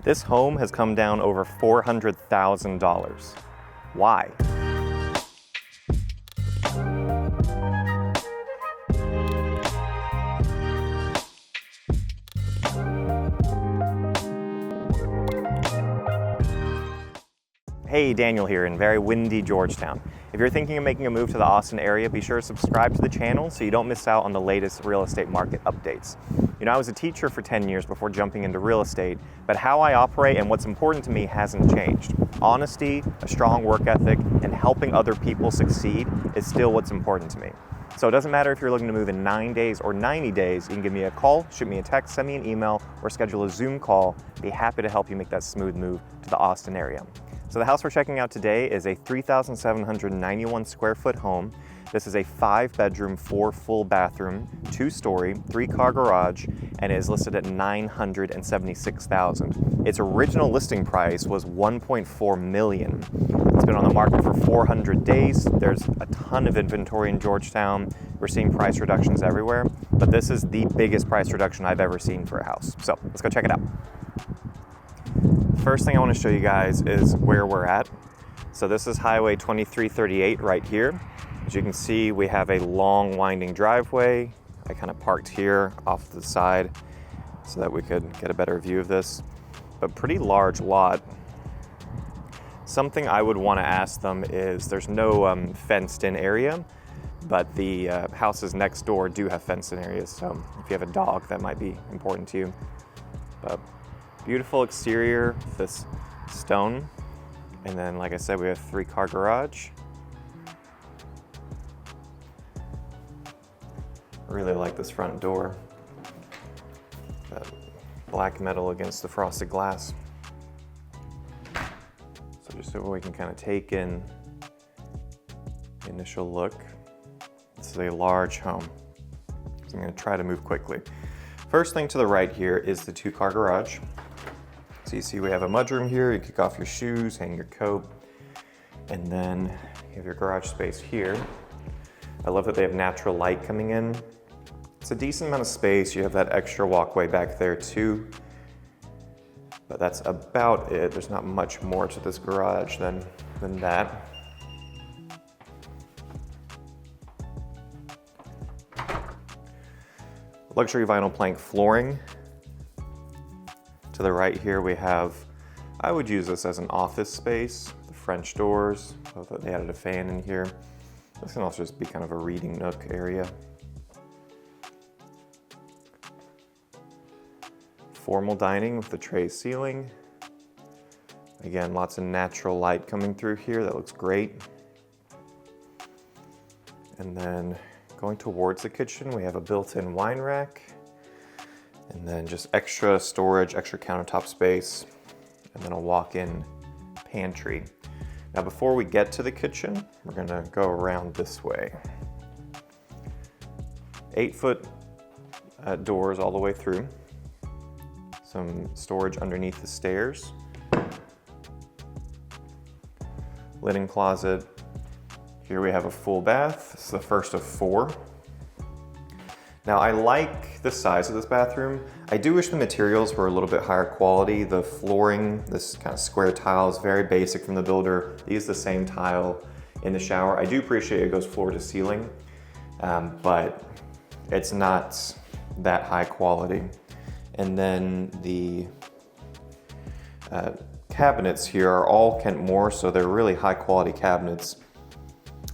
This home has come down over $400,000. Why? Hey, Daniel here in very windy Georgetown. If you're thinking of making a move to the Austin area, be sure to subscribe to the channel so you don't miss out on the latest real estate market updates. You know, I was a teacher for 10 years before jumping into real estate, but how I operate and what's important to me hasn't changed. Honesty, a strong work ethic, and helping other people succeed is still what's important to me. So it doesn't matter if you're looking to move in 9 days or 90 days, you can give me a call, shoot me a text, send me an email, or schedule a Zoom call. Be happy to help you make that smooth move to the Austin area. So the house we're checking out today is a 3,791 square foot home. This is a 5-bedroom, 4 full bathroom, 2-story, 3-car garage, and it is listed at $976,000. Its original listing price was $1.4 million. It's been on the market for 400 days. There's a ton of inventory in Georgetown. We're seeing price reductions everywhere, but this is the biggest price reduction I've ever seen for a house. So let's go check it out. First thing I want to show you guys is where we're at. So this is Highway 2338 right here. As you can see, we have a long winding driveway. I kind of parked here off to the side so that we could get a better view of this, but pretty large lot. Something I would want to ask them is there's no fenced in area, but the houses next door do have fenced in areas. So if you have a dog, that might be important to you. But beautiful exterior, this stone. And then, like I said, we have 3-car garage. I really like this front door. That black metal against the frosted glass. So just so we can kind of take in the initial look. This is a large home. So I'm going to try to move quickly. First thing to the right here is the 2-car garage. So you see we have a mudroom here. You kick off your shoes, hang your coat, and then you have your garage space here. I love that they have natural light coming in. It's a decent amount of space. You have that extra walkway back there too, but that's about it. There's not much more to this garage than that. Luxury vinyl plank flooring. To the right here we have, I would use this as an office space. The French doors, I thought they added a fan in here. This can also just be kind of a reading nook area. Formal dining with the tray ceiling. Again, lots of natural light coming through here. That looks great. And then going towards the kitchen, we have a built-in wine rack. And then just extra storage, extra countertop space, and then a walk-in pantry. Now before we get to the kitchen, we're gonna go around this way. 8-foot doors all the way through. Some storage underneath the stairs. Linen closet. Here we have a full bath. This is the first of 4. Now I like the size of this bathroom. I do wish the materials were a little bit higher quality. The flooring, this kind of square tile, is very basic from the builder. They use the same tile in the shower. I do appreciate it goes floor to ceiling, but it's not that high quality. And then the cabinets here are all Kent Moore, so they're really high quality cabinets.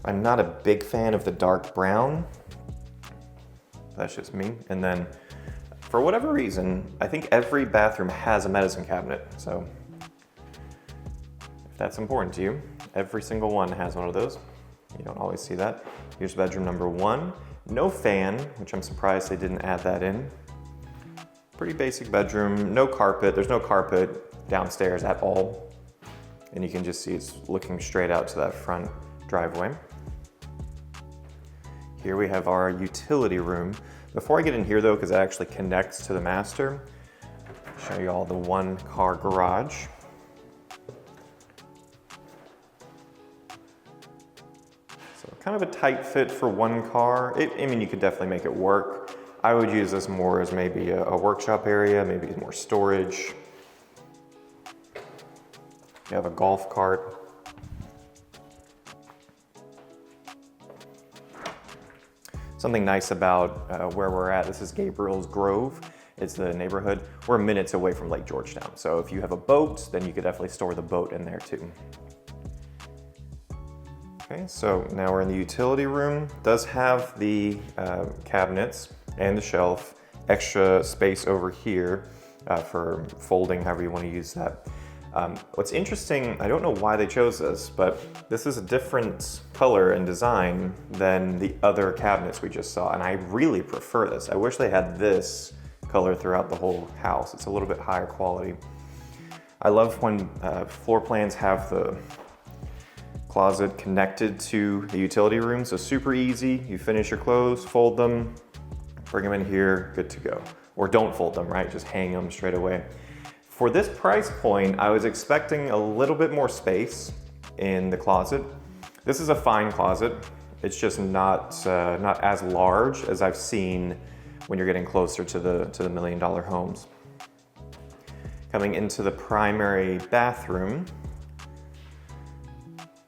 I'm not a big fan of the dark brown. That's just me. And then for whatever reason, I think every bathroom has a medicine cabinet. So if that's important to you, every single one has one of those. You don't always see that. Here's bedroom number 1. No fan, which I'm surprised they didn't add that in. Pretty basic bedroom, no carpet. There's no carpet downstairs at all. And you can just see it's looking straight out to that front driveway. Here we have our utility room. Before I get in here though, because it actually connects to the master, I'll show you all the 1-car garage. So kind of a tight fit for 1 car. I mean, you could definitely make it work. I would use this more as maybe a workshop area, maybe more storage. You have a golf cart. Something nice about where we're at, this is Gabriel's Grove. It's the neighborhood. We're minutes away from Lake Georgetown. So if you have a boat, then you could definitely store the boat in there too. Okay, so now we're in the utility room. It does have the cabinets and the shelf, extra space over here for folding, however you want to use that. What's interesting, I don't know why they chose this, but this is a different color and design than the other cabinets we just saw, and I really prefer this. I wish they had this color throughout the whole house. It's a little bit higher quality. I love when floor plans have the closet connected to the utility room, so super easy. You finish your clothes, fold them, bring them in here, good to go. Or don't fold them, right? Just hang them straight away. For this price point, I was expecting a little bit more space in the closet. This is a fine closet. It's just not as large as I've seen when you're getting closer to the $1 million homes. Coming into the primary bathroom,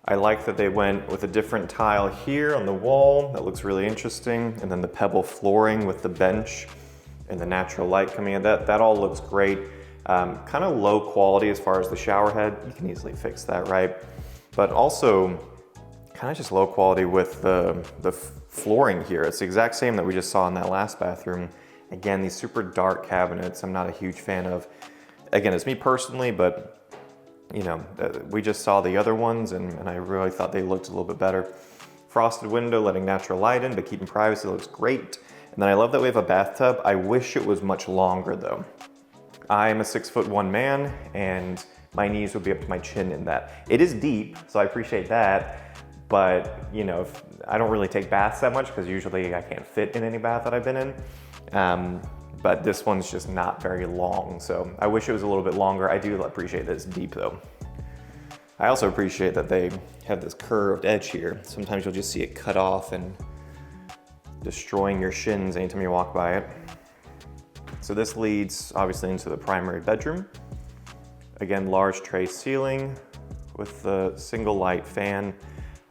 I like that they went with a different tile here on the wall. That looks really interesting. And then the pebble flooring with the bench and the natural light coming in. That all looks great. Kind of low quality as far as the shower head. You can easily fix that, right? But also kind of just low quality with the flooring here. It's the exact same that we just saw in that last bathroom. Again, these super dark cabinets, I'm not a huge fan of. Again, it's me personally, but you know, we just saw the other ones and I really thought they looked a little bit better. Frosted window, letting natural light in, but keeping privacy, looks great. And then I love that we have a bathtub. I wish it was much longer though. I'm a 6'1" man and my knees would be up to my chin in that. It is deep, so I appreciate that. But you know, I don't really take baths that much because usually I can't fit in any bath that I've been in. But this one's just not very long, so I wish it was a little bit longer. I do appreciate that it's deep though. I also appreciate that they have this curved edge here. Sometimes you'll just see it cut off and destroying your shins anytime you walk by it. So this leads obviously into the primary bedroom. Again, large tray ceiling with the single light fan.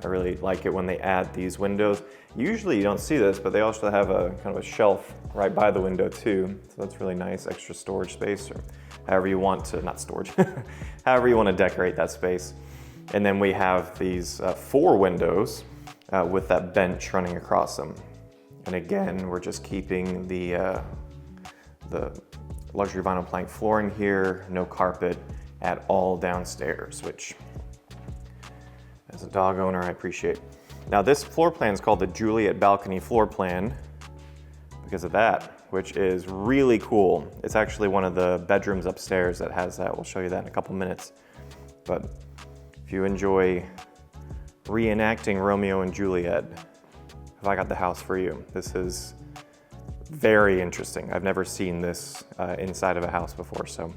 I really like it when they add these windows. Usually you don't see this, but they also have a kind of a shelf right by the window too. So that's really nice, extra storage space, or however you want to, not storage, however you want to decorate that space. And then we have these 4 windows with that bench running across them. And again, we're just keeping the luxury vinyl plank flooring here, no carpet at all downstairs, which as a dog owner, I appreciate. Now this floor plan is called the Juliet Balcony Floor Plan because of that, which is really cool. It's actually one of the bedrooms upstairs that has that. We'll show you that in a couple minutes. But if you enjoy reenacting Romeo and Juliet, have I got the house for you. This is very interesting. I've never seen this inside of a house before, so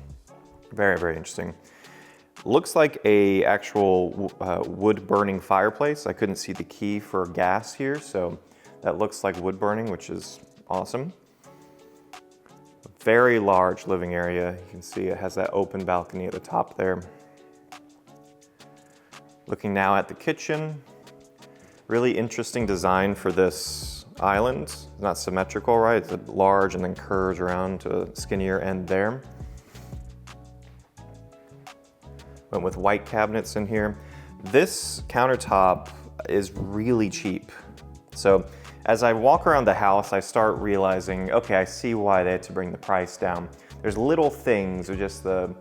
very, very interesting. Looks like a actual wood burning fireplace. I couldn't see the key for gas here, so that looks like wood burning, which is awesome. Very large living area. You can see it has that open balcony at the top there. Looking now at the kitchen. Really interesting design for this island. It's not symmetrical, right? It's large and then curves around to a skinnier end there. Went with white cabinets in here. This countertop is really cheap. So as I walk around the house, I start realizing, okay, I see why they had to bring the price down. There's little things, or just the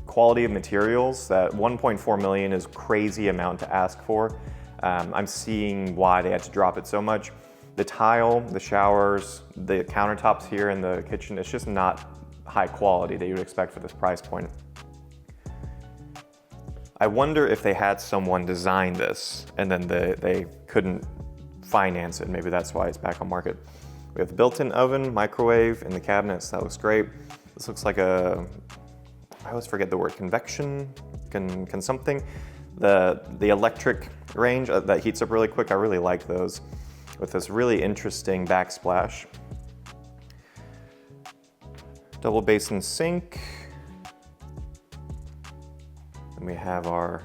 quality of materials. That 1.4 million is a crazy amount to ask for. I'm seeing why they had to drop it so much. The tile, the showers, the countertops here in the kitchen, it's just not high quality that you would expect for this price point. I wonder if they had someone design this and then they couldn't finance it. Maybe that's why it's back on market. We have the built-in oven, microwave in the cabinets. That looks great. This looks like I always forget the word, convection, can something. The electric range that heats up really quick, I really like those. With this really interesting backsplash. Double basin sink. And we have our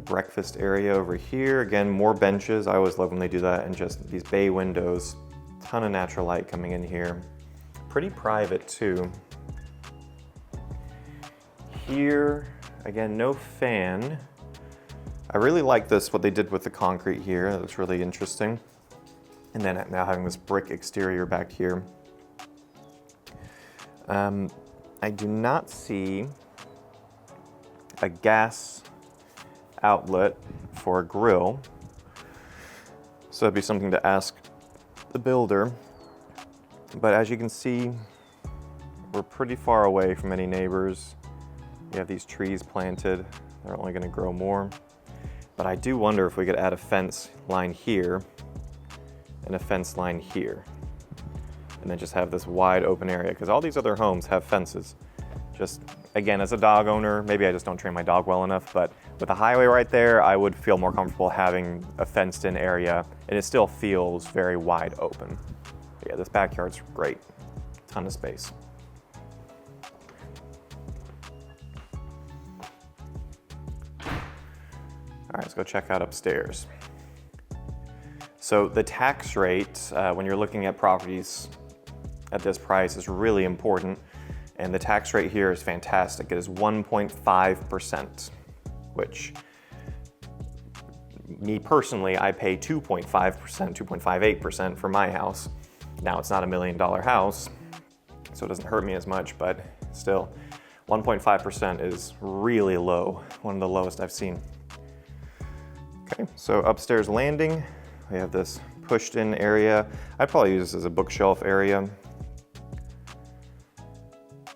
breakfast area over here. Again, more benches. I always love when they do that, and just these bay windows. Ton of natural light coming in here. Pretty private too. Here, again, no fan. I really like this, what they did with the concrete here. It looks really interesting. And then now having this brick exterior back here. I do not see a gas outlet for a grill. So that'd be something to ask the builder. But as you can see, we're pretty far away from any neighbors. We have these trees planted. They're only gonna grow more. But I do wonder if we could add a fence line here and a fence line here. And then just have this wide open area, because all these other homes have fences. Just, again, as a dog owner, maybe I just don't train my dog well enough, but with a highway right there, I would feel more comfortable having a fenced in area, and it still feels very wide open. But yeah, this backyard's great. Ton of space. All right, let's go check out upstairs. So the tax rate, when you're looking at properties at this price, is really important. And the tax rate here is fantastic. It is 1.5%, which me personally, I pay 2.5%, 2.58% for my house. Now it's not $1 million house, so it doesn't hurt me as much, but still, 1.5% is really low, one of the lowest I've seen. Okay, so upstairs landing, we have this pushed in area. I'd probably use this as a bookshelf area.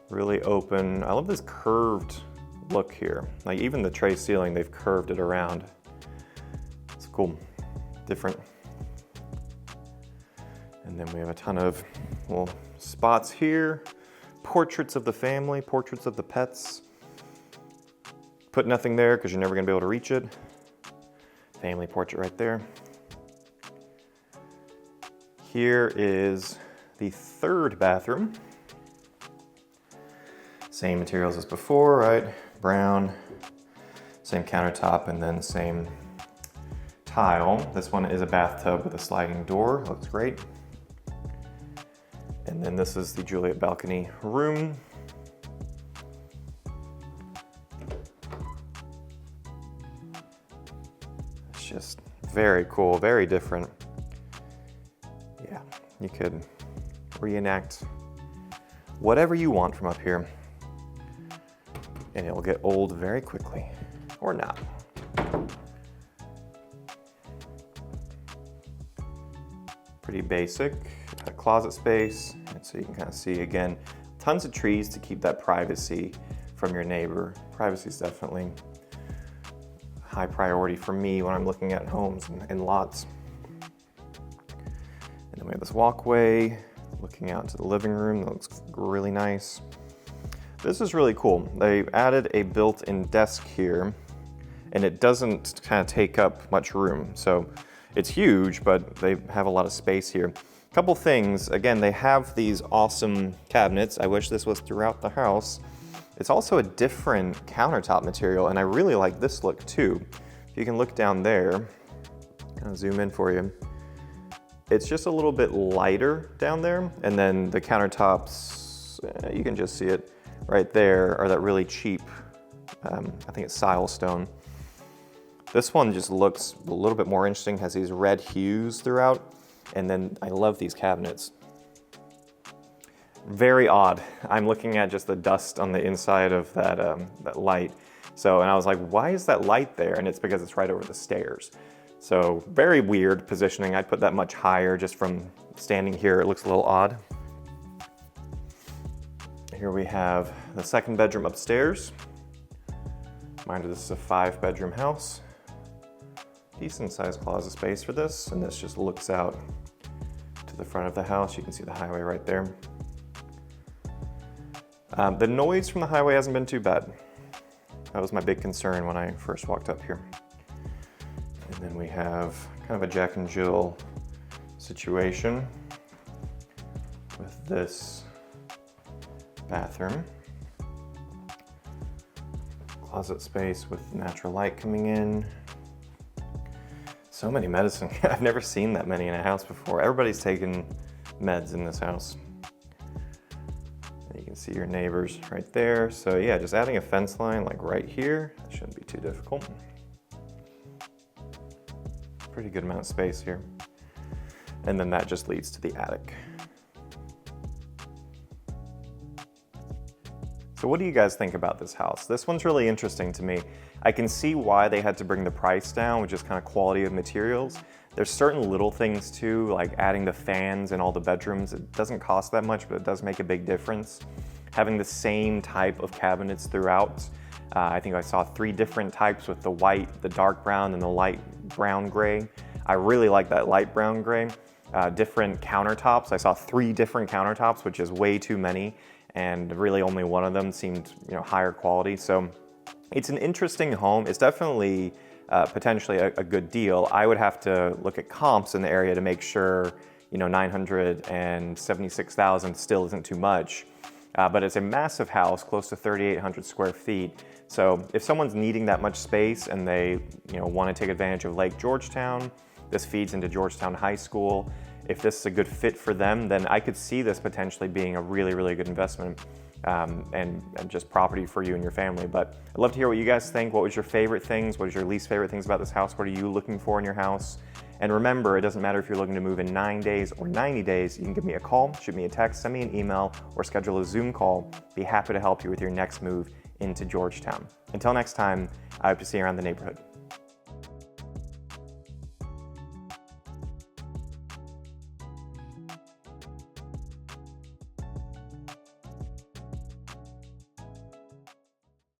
Really open. I love this curved look here. Like even the tray ceiling, they've curved it around. It's cool, different. And then we have a ton of little spots here. Portraits of the family, portraits of the pets. Put nothing there because you're never gonna be able to reach it. Family portrait right there. Here is the third bathroom. Same materials as before, right? Brown, same countertop, and then same tile. This one is a bathtub with a sliding door, looks great. And then this is the Juliet balcony room. It's just very cool, very different. Yeah, you could reenact whatever you want from up here, and it'll get old very quickly, or not. Pretty basic, a closet space, and so you can kind of see, again, tons of trees to keep that privacy from your neighbor. Privacy is definitely high priority for me when I'm looking at homes and lots. And then we have this walkway looking out to the living room. That looks really nice. This is really cool. They added a built-in desk here, and it doesn't kind of take up much room. So it's huge, but they have a lot of space here. Couple things, again, they have these awesome cabinets. I wish this was throughout the house. It's also a different countertop material, and I really like this look too. If you can look down there, kind of zoom in for you. It's just a little bit lighter down there, and then the countertops, you can just see it right there, are that really cheap, I think it's silestone. This one just looks a little bit more interesting, has these red hues throughout, and then I love these cabinets. Very odd. I'm looking at just the dust on the inside of that light. So, and I was like, why is that light there? And it's because it's right over the stairs. So very weird positioning. I'd put that much higher just from standing here. It looks a little odd. Here we have the second bedroom upstairs. Reminder, this is a 5-bedroom house. Decent sized closet space for this, and this just looks out to the front of the house. You can see the highway right there. The noise from the highway hasn't been too bad. That was my big concern when I first walked up here. And then we have kind of a Jack and Jill situation with this bathroom. closet space with natural light coming in. So many medicine. I've never seen that many in a house before. Everybody's taking meds in this house. And you can see your neighbors right there. So yeah, just adding a fence line like right here. That shouldn't be too difficult. Pretty good amount of space here. And then that just leads to the attic. So what do you guys think about this house? This one's really interesting to me. I can see why they had to bring the price down, which is kind of quality of materials. There's certain little things too, like adding the fans in all the bedrooms. It doesn't cost that much, but it does make a big difference. Having the same type of cabinets throughout. I think I saw 3 different types with the white, the dark brown, and the light brown gray. I really like that light brown gray. Different countertops. I saw 3 different countertops, which is way too many. And really only one of them seemed, higher quality. So it's an interesting home. It's definitely potentially a good deal. I would have to look at comps in the area to make sure, $976,000 still isn't too much. But it's a massive house, close to 3,800 square feet. So if someone's needing that much space and they, want to take advantage of Lake Georgetown, this feeds into Georgetown High School. If this is a good fit for them, then I could see this potentially being a really, really good investment and just property for you and your family. But I'd love to hear what you guys think. What was your favorite things? What is your least favorite things about this house? What are you looking for in your house? And remember, it doesn't matter if you're looking to move in 9 days or 90 days. You can give me a call, shoot me a text, send me an email, or schedule a Zoom call. Be happy to help you with your next move into Georgetown. Until next time, I hope to see you around the neighborhood.